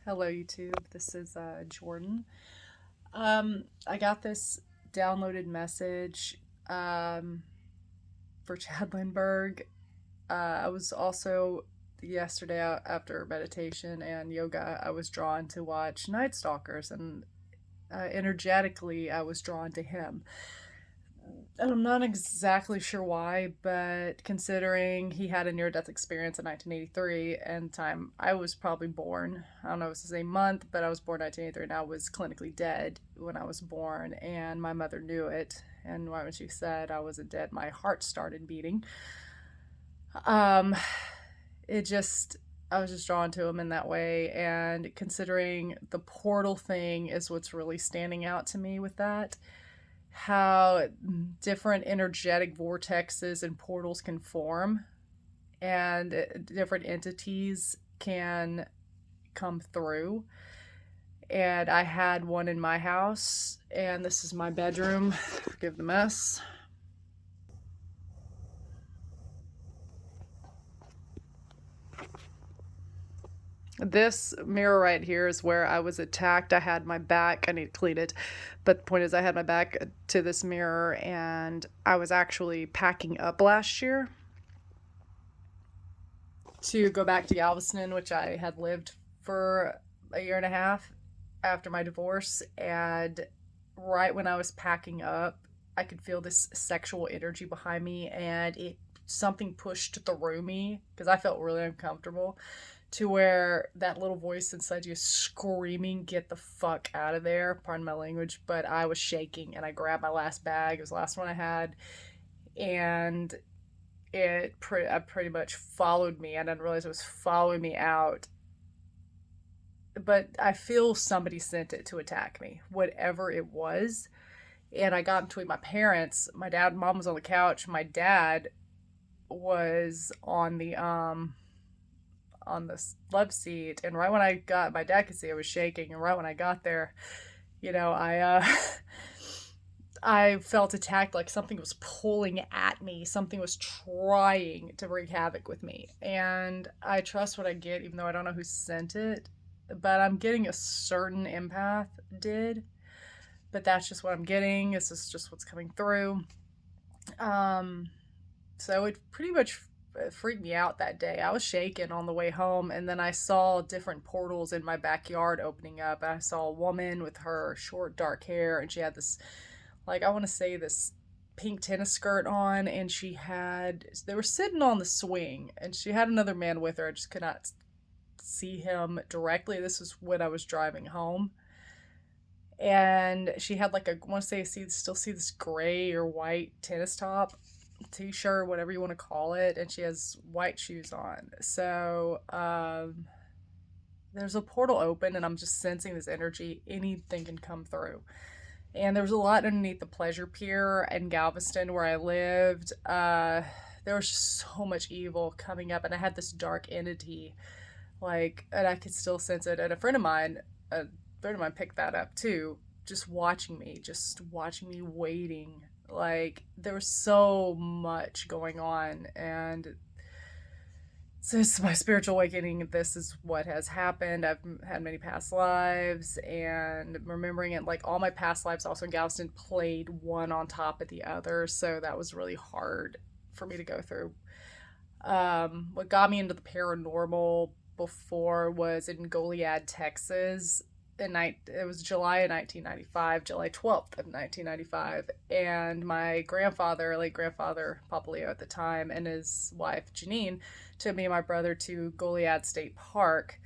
Hello, YouTube. This is Jordan. I got this downloaded message um, for Chad Lindbergh. I was also yesterday after meditation and yoga. I was drawn to watch Night Stalkers, and energetically, I was drawn to him. And I'm not exactly sure why, but considering he had a near death experience in 1983 and time I was probably born, I don't know if it's the same month, but I was born 1983 and I was clinically dead when I was born, and my mother knew it. And when she said I wasn't dead, my heart started beating. Um, it just, I was just drawn to him in that way. And considering the portal thing is what's really standing out to me with that, how different energetic vortexes and portals can form, and different entities can come through. And I had one in my house, and this is my bedroom. Forgive the mess. This mirror right here is where I was attacked. I had my back, I need to clean it, but the point is I had my back to this mirror, and I was actually packing up last year to go back to Galveston, which I had lived for a year and a half after my divorce. And right when I was packing up, I could feel this sexual energy behind me, and it something pushed through me because I felt really uncomfortable, to where that little voice inside you is screaming, "Get the fuck out of there!" Pardon my language, but I was shaking, and I grabbed my last bag. It was the last one I had, and pretty much followed me. I didn't realize it was following me out, but I feel somebody sent it to attack me, whatever it was. And I got between my parents. My dad, mom was on the couch. My dad was on the love seat. And right when I got, my dad could see I was shaking. And right when I got there, I felt attacked, like something was pulling at me. Something was trying to wreak havoc with me. And I trust what I get, even though I don't know who sent it. But I'm getting a certain empath did. But that's just what I'm getting. This is just what's coming through. Um, so it pretty much freaked me out that day. I was shaken on the way home, and then I saw different portals in my backyard opening up. I saw a woman with her short dark hair, and she had this, like, I want to say this pink tennis skirt on, and they were sitting on the swing, and she had another man with her. I just could not see him directly. This was when I was driving home. And she had, like, I want to say, still see this gray or white tennis top, t-shirt, whatever you want to call it, and she has white shoes on. So there's a portal open, and I'm just sensing this energy. Anything can come through. And there was a lot underneath the pleasure pier in Galveston where I lived. There was just so much evil coming up, and I had this dark entity, like, and I could still sense it. And a friend of mine picked that up too, just watching me waiting. Like, there was so much going on, and since my spiritual awakening, this is what has happened. I've had many past lives, and remembering it, like, all my past lives also in Galveston played one on top of the other, so that was really hard for me to go through. What got me into the paranormal before was in Goliad, Texas. It was July of 1995, July 12th of 1995, and my grandfather, late grandfather Papa Leo at the time, and his wife Janine took me and my brother to Goliad State Park,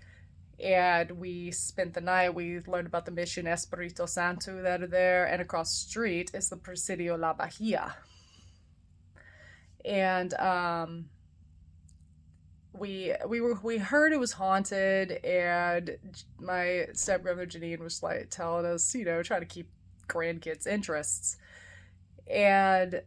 and we spent the night. We learned about the Mission Espirito Santo that are there, and across the street is the Presidio La Bahia. And we heard it was haunted, and my stepbrother Janine was like telling us, trying to keep grandkids' interests. And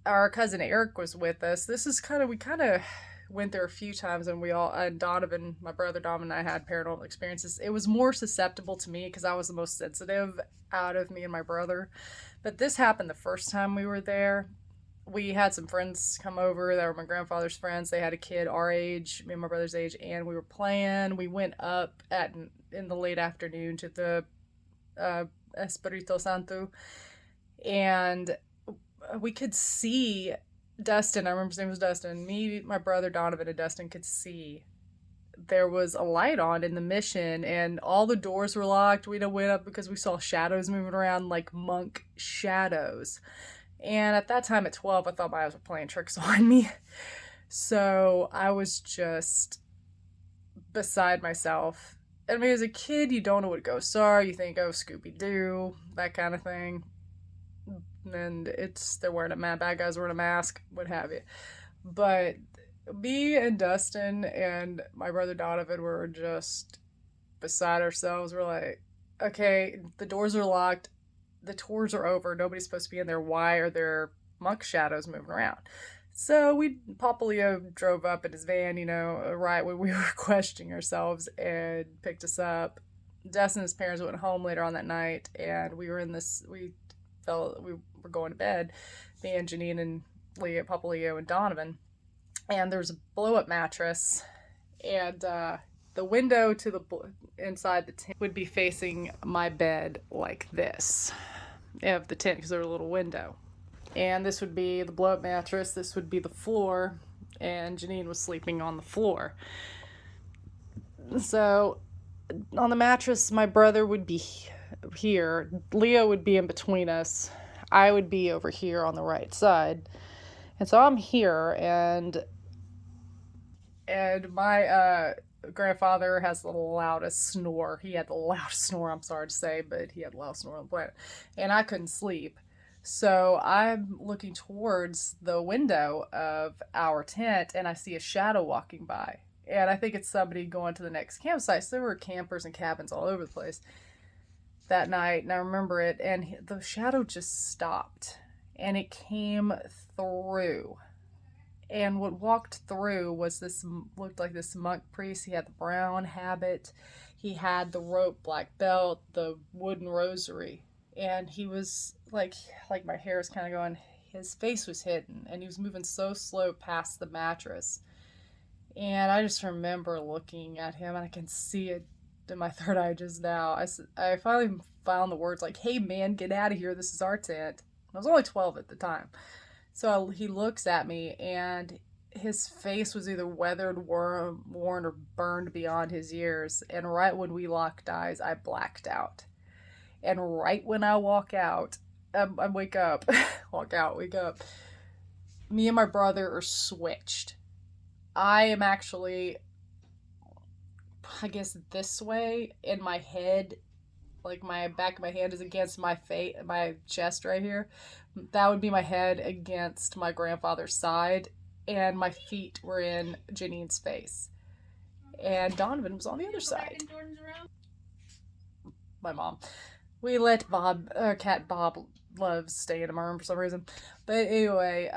our cousin Eric was with us. This is we kind of went there a few times, and Donovan, my brother Donovan, and I had paranormal experiences. It was more susceptible to me because I was the most sensitive out of me and my brother. But this happened the first time we were there, we had some friends come over that were my grandfather's friends. They had a kid our age, me and my brother's age, and we were playing. We went up at in the late afternoon to the uh, Espirito Santo, and we could see Dustin. I remember his name was Dustin. Me, my brother Donovan, and Dustin could see there was a light on in the mission, and all the doors were locked. We went up because we saw shadows moving around, like monk shadows. And at that time, at 12, I thought my eyes were playing tricks on me. So I was just beside myself. I mean, as a kid, you don't know what ghosts are. You think, oh, Scooby Doo, that kind of thing. And they're wearing a mask, bad guys wearing a mask, what have you. But me and Dustin and my brother Donovan were just beside ourselves. We're like, okay, the doors are locked, the tours are over, nobody's supposed to be in there. Why are there monk shadows moving around? So Papa Leo drove up in his van, right when we were questioning ourselves, and picked us up. Dustin and his parents went home later on that night, and we were going to bed, me and Janine and Papa Leo and Donovan, and there was a blow up mattress, and the window to the inside the tent would be facing my bed like this of the tent, because there was a little window. And this would be the blow up mattress, this would be the floor, and Janine was sleeping on the floor. So on the mattress, my brother would be here, Leo would be in between us, I would be over here on the right side. And so I'm here, and my grandfather has the loudest snore. He had the loudest snore, I'm sorry to say, but he had the loudest snore on the planet. And I couldn't sleep. So I'm looking towards the window of our tent, and I see a shadow walking by. And I think it's somebody going to the next campsite. So there were campers and cabins all over the place that night, and I remember it. And the shadow just stopped, and it came through. And what walked through looked like this monk priest. He had the brown habit, he had the rope black belt, the wooden rosary, and he was like my hair is kind of going. His face was hidden, and he was moving so slow past the mattress. And I just remember looking at him, and I can see it in my third eye just now. I finally found the words like, "Hey man, get out of here! This is our tent." I was only 12 at the time. So he looks at me, and his face was either weathered, worn, or burned beyond his ears. And right when we locked eyes, I blacked out. And right when I walk out, I wake up, walk out, wake up. Me and my brother are switched. I am actually, I guess, this way in my head, like my back of my hand is against my face, my chest right here. That would be my head against my grandfather's side, and my feet were in Janine's face. And Donovan was on the other side. My mom. We let cat Bob loves stay in my room for some reason. But anyway,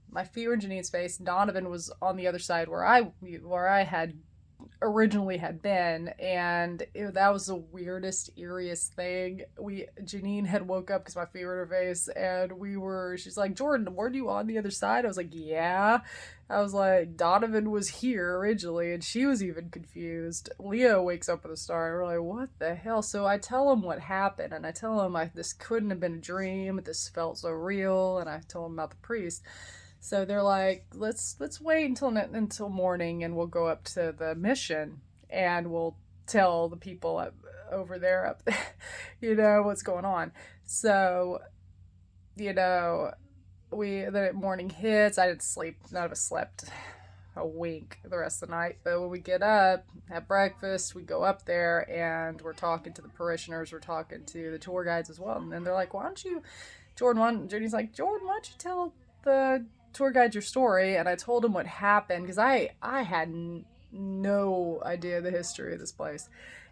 my feet were in Janine's face. Donovan was on the other side where I had originally had been, and that was the weirdest, eeriest thing. Janine had woke up because my feet were in her face, and she's like, "Jordan, weren't you on the other side?" I was like, "Yeah." I was like, Donovan was here originally, and she was even confused. Leo wakes up with a start, and we're like, what the hell? So I tell him what happened, and I tell him this couldn't have been a dream, this felt so real, and I told him about the priest. So they're like, let's wait until morning, and we'll go up to the mission, and we'll tell the people over there, what's going on. So, the morning hits. I didn't sleep. None of us slept a wink the rest of the night. But when we get up, have breakfast, we go up there, and we're talking to the parishioners. We're talking to the tour guides as well. And then they're like, why don't you, Judy's like, Jordan, why don't you tell the tour guide your story? And I told him what happened, because I had no idea the history of this place.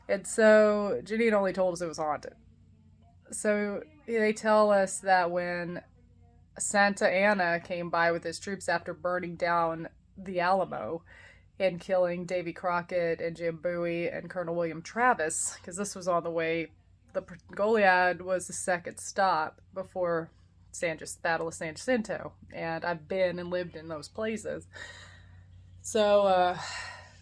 And so Janine only told us it was haunted. So they tell us that when Santa Anna came by with his troops after burning down the Alamo and killing Davy Crockett and Jim Bowie and Colonel William Travis, because this was on the way, the Goliad was the second stop before Battle of San Jacinto, and I've been and lived in those places. So,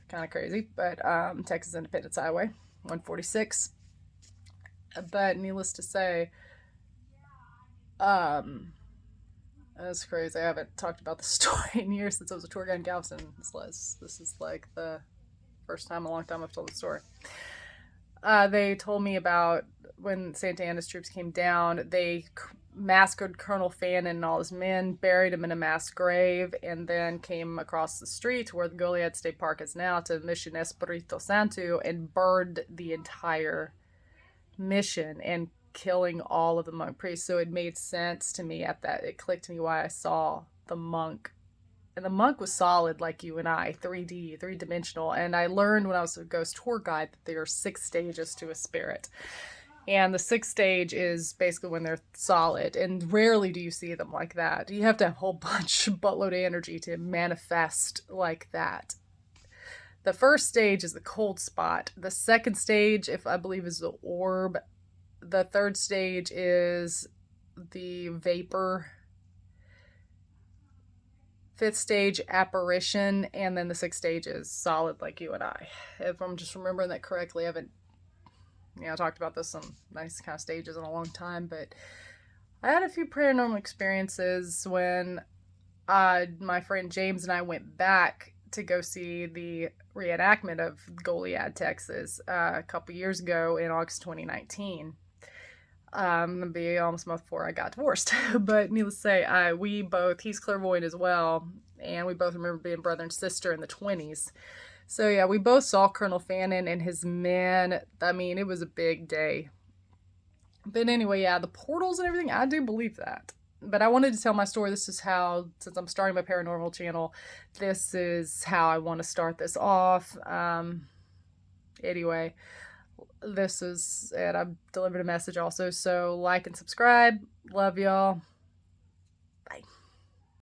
kind of crazy, but Texas Independence Highway, 146. But needless to say, um, that's crazy. I haven't talked about the story in years since I was a tour guide in Galveston. This is like the first time in a long time I've told the story. They told me about when Santa Anna's troops came down, they massacred Colonel Fannin and all his men, buried him in a mass grave, and then came across the street where the Goliad State Park is now to Mission Espirito Santo and burned the entire mission and killing all of the monk priests. So it made sense to me at that. It clicked to me why I saw the monk. And the monk was solid like you and I, 3D, three-dimensional. And I learned when I was a ghost tour guide that there are 6 stages to a spirit. And the 6th stage is basically when they're solid. And rarely do you see them like that. You have to have a whole buttload of energy to manifest like that. The first stage is the cold spot. The second stage, if I believe, is the orb. The third stage is the vapor. 5th stage, apparition, and then the 6th stage is solid like you and I. If I'm just remembering that correctly, I haven't talked about this on nice kind of stages in a long time, but I had a few paranormal experiences when my friend James and I went back to go see the reenactment of Goliad, Texas, a couple years ago in August 2019. It'll be almost a month before I got divorced. But needless to say, he's clairvoyant as well, and we both remember being brother and sister in the 20s. So yeah, we both saw Colonel Fannin and his men. I mean, it was a big day. But anyway, yeah, the portals and everything, I do believe that. But I wanted to tell my story. This is how, since I'm starting my paranormal channel, this is how I want to start this off. Anyway, this is it. I've delivered a message also. So like and subscribe. Love y'all.